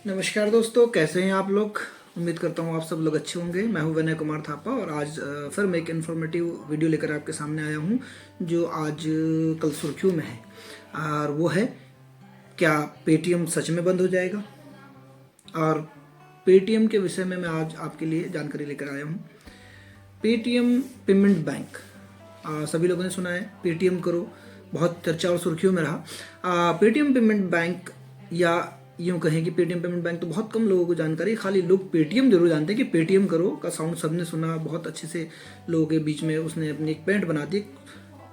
नमस्कार दोस्तों, कैसे हैं आप लोग। उम्मीद करता हूँ आप सब लोग अच्छे होंगे। मैं हूँ विनय कुमार थापा और आज फिर मैं एक इन्फॉर्मेटिव वीडियो लेकर आपके सामने आया हूँ जो आज कल सुर्खियों में है। और वो है, क्या पेटीएम सच में बंद हो जाएगा। और पेटीएम के विषय में मैं आज आपके लिए जानकारी लेकर आया हूँ। पेटीएम पेमेंट बैंक, सभी लोगों ने सुना है पेटीएम करो, बहुत चर्चा और सुर्खियों में रहा। पेटीएम पेमेंट बैंक, या यूँ कहें कि पेटीएम पेमेंट बैंक तो बहुत कम लोगों को जानकारी है। खाली लोग पेटीएम जरूर जानते हैं कि पेटीएम करो का साउंड सबने सुना, बहुत अच्छे से लोगों के बीच में उसने अपनी एक पैंट बना दी,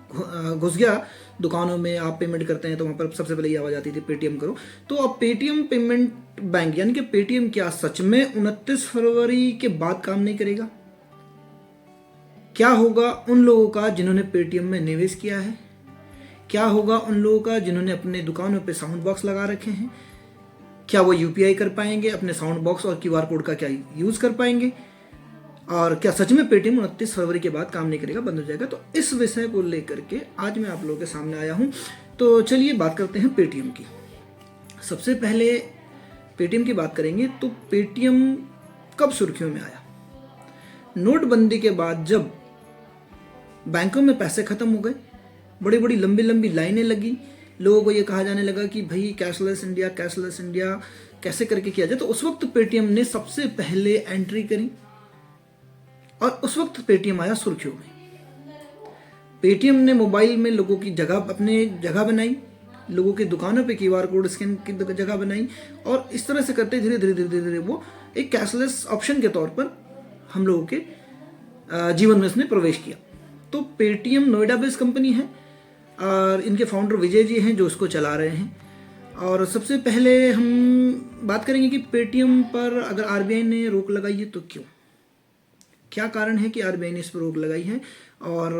घुस गया। दुकानों में आप पेमेंट करते हैं तो वहाँ पर सबसे पहले ये आवाज़ आती थी पेटीएम करो। तो अब पेटीएम पेमेंट बैंक यानी कि पेटीएम क्या सच में 29 फरवरी के बाद काम नहीं करेगा? क्या होगा उन लोगों का जिन्होंने पेटीएम में निवेश किया है? क्या होगा उन लोगों का जिन्होंने अपने दुकानों पे साउंड बॉक्स लगा रखे हैं? क्या वो यूपीआई कर पाएंगे? अपने साउंड बॉक्स और क्यूआर कोड का क्या यूज़ कर पाएंगे? और क्या सच में पेटीएम 29 फरवरी के बाद काम नहीं करेगा, बंद हो जाएगा? तो इस विषय को लेकर के आज मैं आप लोगों के सामने आया हूँ। तो चलिए बात करते हैं पेटीएम की। सबसे पहले पेटीएम की बात करेंगे तो पेटीएम कब सुर्खियों में आया? नोटबंदी के बाद जब बैंकों में पैसे खत्म हो गए, बड़ी बड़ी लंबी लंबी लाइनें लगी, लोगों को ये कहा जाने लगा कि भाई कैशलेस इंडिया कैसे करके किया जाए। तो उस वक्त पेटीएम ने सबसे पहले एंट्री करी और उस वक्त पेटीएम आया सुर्खियों में। पेटीएम ने मोबाइल में लोगों की जगह, अपने जगह बनाई, लोगों की दुकानों पे क्यूआर कोड स्कैन की जगह बनाई, और इस तरह से करते धीरे धीरे धीरे धीरे वो एक कैशलेस ऑप्शन के तौर पर हम लोगों के जीवन में इसने प्रवेश किया। तो पेटीएम नोएडा बेस्ड कंपनी है और इनके फाउंडर विजय जी हैं जो इसको चला रहे हैं। और सबसे पहले हम बात करेंगे कि पेटीएम पर अगर आरबीआई ने रोक लगाई है तो क्यों, क्या कारण है कि आरबीआई ने इस पर रोक लगाई है और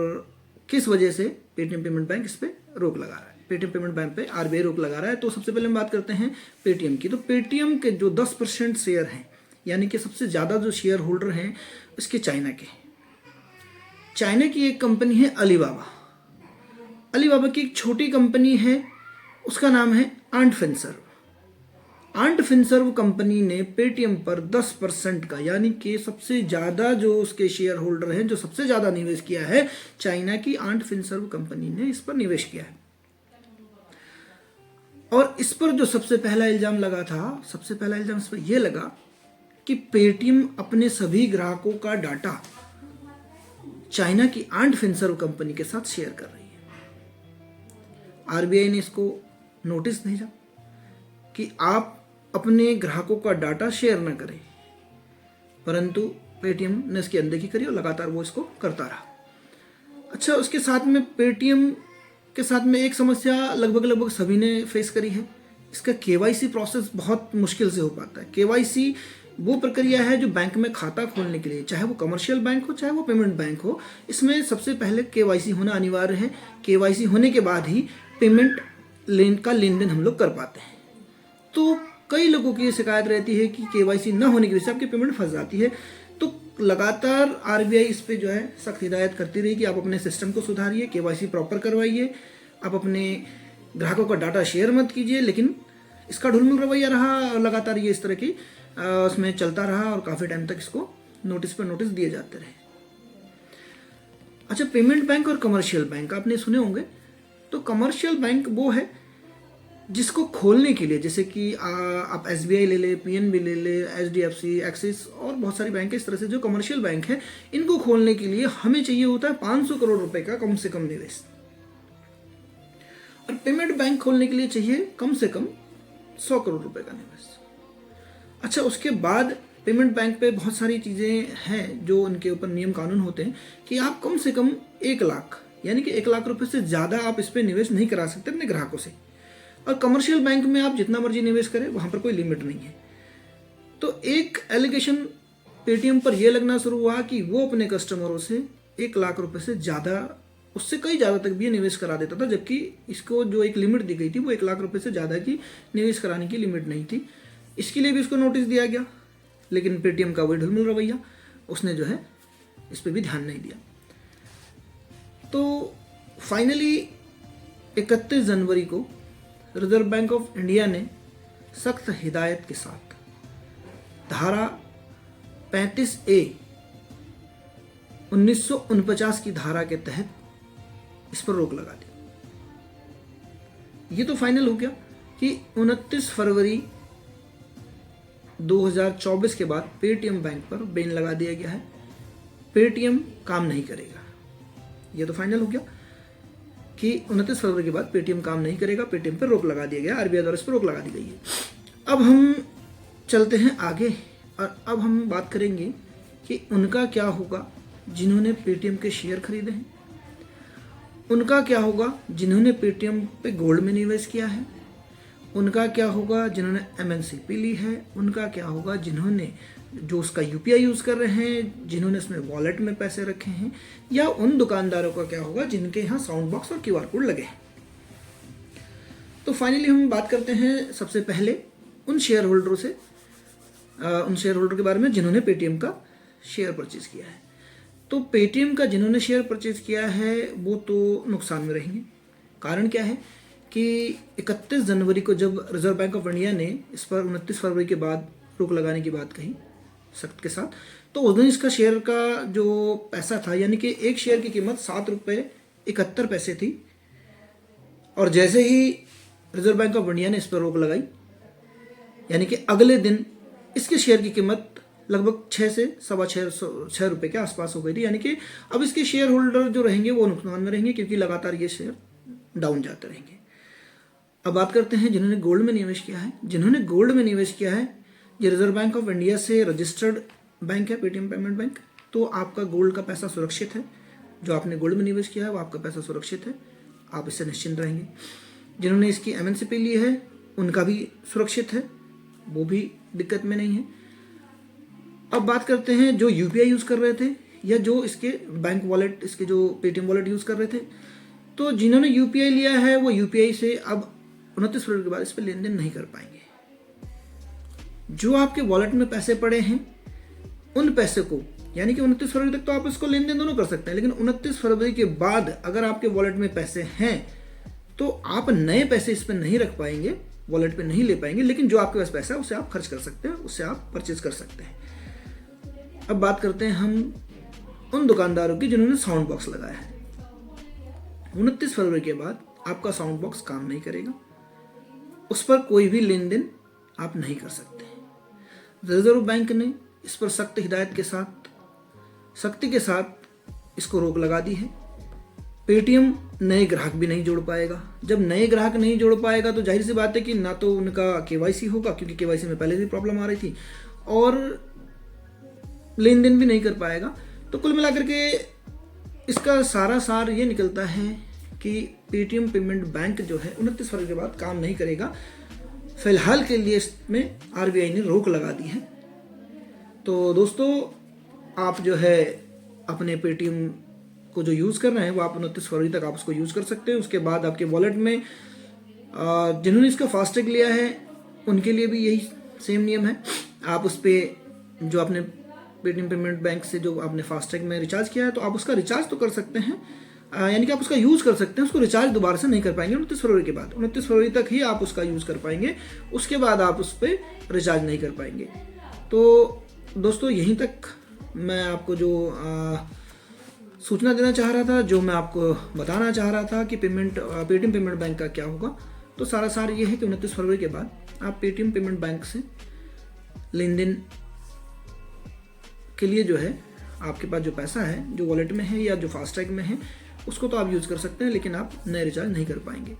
किस वजह से पेटीएम पेमेंट बैंक इस पर रोक लगा रहा है, पेटीएम पेमेंट बैंक पे आरबीआई रोक लगा रहा है। तो सबसे पहले हम बात करते हैं पेटीएम की। तो पेटीएम के जो 10% शेयर हैं, यानी कि सबसे ज़्यादा जो शेयर होल्डर हैं इसके चाइना के। चाइना की एक कंपनी है अलीबाबा। अलीबाबा की एक छोटी कंपनी है, उसका नाम है Ant Finserv. Ant Finserv company ने पेटीएम पर 10% का, यानी कि सबसे ज़्यादा जो उसके शेयर होल्डर हैं, जो सबसे ज़्यादा निवेश किया है, चाइना की आंट फिनसर्व कंपनी ने इस पर निवेश किया है। और इस पर जो सबसे पहला इल्ज़ाम लगा था, सबसे पहला इल्ज़ाम इस पर यह लगा कि पेटीएम अपने सभी ग्राहकों का डाटा चाइना की आंट फिनसर्व कंपनी के साथ शेयर कर रही है। आरबीआई ने इसको नोटिस भेजा कि आप अपने ग्राहकों का डाटा शेयर न करें, परंतु पेटीएम ने इसकी अनदेखी करी और लगातार वो इसको करता रहा। अच्छा, उसके साथ में पेटीएम के साथ में एक समस्या लगभग सभी ने फेस करी है, इसका केवाईसी प्रोसेस बहुत मुश्किल से हो पाता है। केवाईसी वो प्रक्रिया है जो बैंक में खाता खोलने के लिए, चाहे वो कमर्शियल बैंक हो चाहे वो पेमेंट बैंक हो, इसमें सबसे पहले केवाईसी होना अनिवार्य है। केवाईसी होने के बाद ही पेमेंट लेन देन हम लोग कर पाते हैं। तो कई लोगों की ये शिकायत रहती है कि केवाईसी ना होने की वजह से आपकी पेमेंट फंस जाती है। तो लगातार आरबीआई इस पे जो है सख्त हिदायत करती रही कि आप अपने सिस्टम को सुधारिए, केवाईसी प्रॉपर करवाइए, आप अपने ग्राहकों का डाटा शेयर मत कीजिए। लेकिन इसका ढुलमुल रवैया रहा और लगातार ये इस तरह की उसमें चलता रहा और काफ़ी टाइम तक इसको नोटिस पर नोटिस दिए जाते रहे। अच्छा, पेमेंट बैंक और कमर्शियल बैंक आपने सुने होंगे। तो कमर्शियल बैंक वो है जिसको खोलने के लिए, जैसे कि आप एसबीआई ले ले, पीएनबी ले ले, एचडीएफसी, एक्सिस और बहुत सारी बैंक है। इस तरह से जो कमर्शियल बैंक है, इनको खोलने के लिए हमें चाहिए होता है 500 करोड़ रुपए का कम से कम निवेश, और पेमेंट बैंक खोलने के लिए चाहिए कम से कम 100 करोड़ रुपए का निवेश। अच्छा, उसके बाद पेमेंट बैंक पे बहुत सारी चीज़ें हैं जो उनके ऊपर नियम कानून होते हैं कि आप कम से कम 1 लाख, यानी कि 1 लाख रुपए से ज़्यादा आप इस पर निवेश नहीं करा सकते अपने ग्राहकों से। और कमर्शियल बैंक में आप जितना मर्जी निवेश करें, वहाँ पर कोई लिमिट नहीं है। तो एक एलिगेशन पेटीएम पर यह लगना शुरू हुआ कि वो अपने कस्टमरों से 1 लाख रुपए से ज़्यादा, उससे कई ज़्यादा तक भी निवेश करा देता था, जबकि इसको जो एक लिमिट दी गई थी वो 1 लाख रुपए से ज़्यादा की निवेश कराने की लिमिट नहीं थी। इसके लिए भी उसको नोटिस दिया गया, लेकिन पेटीएम का वही ढुलमुल रवैया, उसने जो है इस पर भी ध्यान नहीं दिया। तो फाइनली 31 जनवरी को रिजर्व बैंक ऑफ इंडिया ने सख्त हिदायत के साथ धारा 35A 1949 की धारा के तहत इस पर रोक लगा दी। ये तो फाइनल हो गया कि 29 फरवरी 2024 के बाद पेटीएम बैंक पर बैन लगा दिया गया है, पेटीएम काम नहीं करेगा। ये तो फाइनल हो गया कि 29 फरवरी के बाद पेटीएम काम नहीं करेगा, पेटीएम पर रोक लगा दिया गया, आरबीआई द्वारा इस पर रोक लगा दी गई है। अब हम चलते हैं आगे और अब हम बात करेंगे कि उनका क्या होगा जिन्होंने पेटीएम के शेयर खरीदे हैं, उनका क्या होगा जिन्होंने पेटीएम पे गोल्ड में निवेश किया है, उनका क्या होगा जिन्होंने एमएनसीपी ली है, उनका क्या होगा जिन्होंने जो उसका यूपीआई यूज़ कर रहे हैं, जिन्होंने इसमें वॉलेट में पैसे रखे हैं, या उन दुकानदारों का क्या होगा जिनके यहाँ साउंड बॉक्स और क्यूआर कोड लगे हैं। तो फाइनली हम बात करते हैं सबसे पहले उन शेयर होल्डरों से, उन शेयर होल्डर के बारे में जिन्होंने पेटीएम का शेयर परचेज किया है। तो पेटीएम का जिन्होंने शेयर परचेज किया है वो तो नुकसान में रहेंगे। कारण क्या है कि 31 जनवरी को जब रिजर्व बैंक ऑफ इंडिया ने इस पर 29 फरवरी के बाद रोक लगाने की बात कही सख्त के साथ, तो उस दिन इसका शेयर का जो पैसा था, यानी कि एक शेयर की कीमत 7.71 थी, और जैसे ही रिजर्व बैंक ऑफ इंडिया ने इस पर रोक लगाई, यानी कि अगले दिन इसके शेयर की कीमत लगभग 6 से सवा 6 रुपये के आसपास हो गई थी। यानी कि अब इसके शेयर होल्डर जो रहेंगे वो नुकसान में रहेंगे, क्योंकि लगातार ये शेयर डाउन जाते रहेंगे। अब बात करते हैं जिन्होंने गोल्ड में निवेश किया है। जिन्होंने गोल्ड में निवेश किया है, ये रिजर्व बैंक ऑफ इंडिया से रजिस्टर्ड बैंक है पेटीएम पेमेंट बैंक, तो आपका गोल्ड का पैसा सुरक्षित है। जो आपने गोल्ड में निवेश किया है वो आपका पैसा सुरक्षित है, आप इससे निश्चिंत रहेंगे। जिन्होंने इसकी एमएनसीपी ली है उनका भी सुरक्षित है, वो भी दिक्कत में नहीं है। अब बात करते हैं जो यूपीआई यूज़ कर रहे थे या जो इसके बैंक वॉलेट, इसके जो पेटीएम वॉलेट यूज़ कर रहे थे, तो जिन्होंने यूपीआई लिया है वो यूपीआई से अब 29 फरवरी के बाद इस पर लेन देन नहीं कर पाएंगे। जो आपके वॉलेट में पैसे पड़े हैं उन पैसे को, यानी कि 29 फरवरी तक तो आप इसको लेन देन दोनों कर सकते हैं, लेकिन 29 फरवरी के बाद अगर आपके वॉलेट में पैसे हैं तो आप नए पैसे इस पर नहीं रख पाएंगे, वॉलेट पे नहीं ले पाएंगे, लेकिन जो आपके पास पैसा है उसे आप खर्च कर सकते हैं, उससे आप परचेज कर सकते हैं। अब बात करते हैं हम उन दुकानदारों की जिन्होंने साउंड बॉक्स लगाया है। 29 फरवरी के बाद आपका साउंड बॉक्स काम नहीं करेगा, उस पर कोई भी लेन देन आप नहीं कर सकते। रिजर्व बैंक ने इस पर सख्त हिदायत के साथ, सख्ती के साथ इसको रोक लगा दी है। पेटीएम नए ग्राहक भी नहीं जोड़ पाएगा। जब नए ग्राहक नहीं जोड़ पाएगा तो जाहिर सी बात है कि ना तो उनका केवाईसी होगा, क्योंकि केवाईसी में पहले भी प्रॉब्लम आ रही थी, और लेन देन भी नहीं कर पाएगा। तो कुल मिलाकर के इसका सारा सार ये निकलता है कि पेटीएम पेमेंट बैंक जो है 29 फरवरी के बाद काम नहीं करेगा। फिलहाल के लिए इसमें आरबीआई ने रोक लगा दी है। तो दोस्तों, आप जो है अपने पेटीएम को जो यूज़ कर रहे हैं वो आप 29 फरवरी तक आप उसको यूज़ कर सकते हैं। उसके बाद आपके वॉलेट में जिन्होंने इसका फास्टैग लिया है उनके लिए भी यही सेम नियम है। आप उस पर जो आपने पेटीएम पेमेंट बैंक से जो आपने फास्टैग में रिचार्ज किया है तो आप उसका रिचार्ज तो कर सकते हैं, यानी कि आप उसका यूज़ कर सकते हैं, उसको रिचार्ज दोबारा से नहीं कर पाएंगे 29 फरवरी के बाद। 29 फरवरी तक ही आप उसका यूज़ कर पाएंगे, उसके बाद आप उस पर रिचार्ज नहीं कर पाएंगे। तो दोस्तों, यहीं तक मैं आपको जो सूचना देना चाह रहा था, जो मैं आपको बताना चाह रहा था कि पेटीएम पेमेंट बैंक का क्या होगा। तो सारा सार ये है कि 29 फरवरी के बाद आप पेटीएम पेमेंट बैंक से लेन देन के लिए जो है आपके पास जो पैसा है, जो वॉलेट में है या जो फास्टैग में है, उसको तो आप यूज़ कर सकते हैं, लेकिन आप नए रिचार्ज नहीं कर पाएंगे।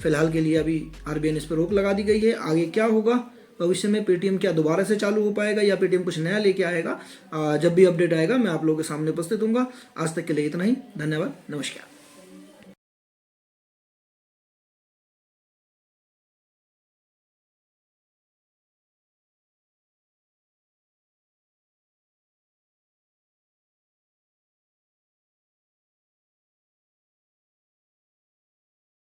फिलहाल के लिए अभी आरबीआई ने इस पर रोक लगा दी गई है। आगे क्या होगा, भविष्य में पेटीएम क्या दोबारा से चालू हो पाएगा या पेटीएम कुछ नया लेके आएगा, जब भी अपडेट आएगा मैं आप लोगों के सामने उपस्थित हूँगा। आज तक के लिए इतना ही। धन्यवाद, नमस्कार।